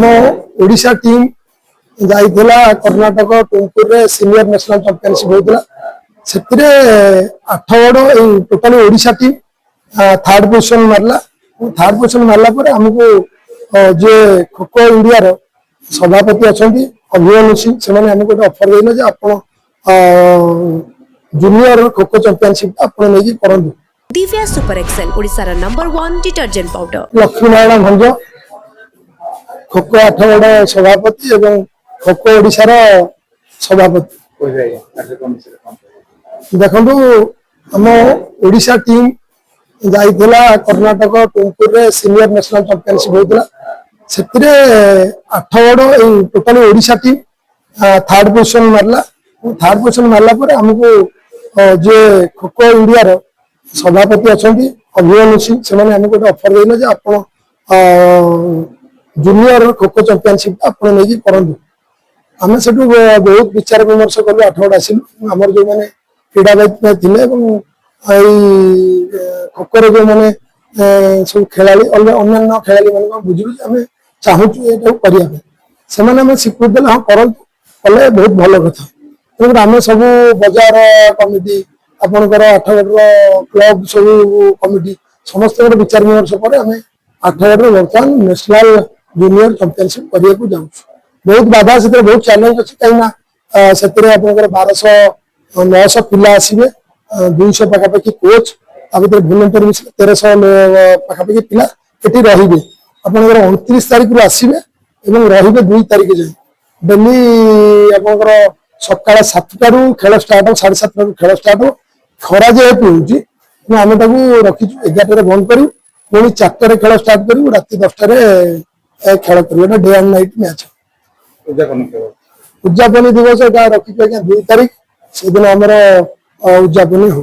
ଆମ ओडिशा टीम जाइला कर्णाटक टुमकुर रे सीनियर नेशनल चैंपियनशिप होता से 8 गड़ totally Odisha team third position मारला। थर्ड पोजिशन मारला पर आमको जे खो खो इंडिया रो सभापति अच्छा अभिमन्यु सिंह से आमको गोटे अफर देले जे आपण जूनियर खो खो चैंपियनशिप आप नहीं करूँ। दिव्या सुपर एक्सेल ओडिशा रा number 1 detergent powder. Lakshmi Narayan Bhanj kho kho 8 गड़ सभापति एवं खो खो ओडिशा रो सभापति। देखो आम ओडिशा टीम जाइला कर्णाटक टुमकुर रे सीनियर नेशनल चैंपियनशिप होता से 8 गड़ totally Odisha team third position मारला। थर्ड पोजिशन मारला पर आमको जे खो खो इंडिया रो सभापति अच्छा अभिमन्यु सिंह से आमको गोटे अफर देले जे आपण जूनियर खो खो चैंपियनशिप आप नहीं करूँ। आम से बहुत विचार विमर्श कलु 8 गड़ आसिलु आमर जो मैंने क्रीड़ाविद थे खो खो जो मैंने सब खेला अन्य खेला मान बुझलु आम चाहूँ ये करने से स्वीकृति देते हाँ करूँ कले बहुत भल कथा। तेणु आम सब बजार कमिटी आपणकर 8 गड़ क्लब सब कमिटी समस्त विचार विमर्श पर आम 8 गड़ बर्तमान नेशनल जूनियर चैंपियनशिप करने को जाऊँ। बहुत बाधा से बहुत चैलेंज अच्छी कहीं से 1200-900 पिला आसवे 200 पखापाखि कोच भर भलेंटियर मिस 1300 पखापाखि पिला ये रे आपंकर 29 तारीख आसवे रे 2 तारीख जाए डेली आपंकर सका 7टारू खेल स्टार्ट हो 7:30 खेल स्टार्ट हो खरा जेहेतु होती आम रखीचु 11 बंद करूँ पुणी 4 खेल स्टार्ट करूँ रात 10 खेल कर डे एंड नाइट मैच उद्यापन दिवस रखी 2 तारीख से दिन आमर उद्यापन हो।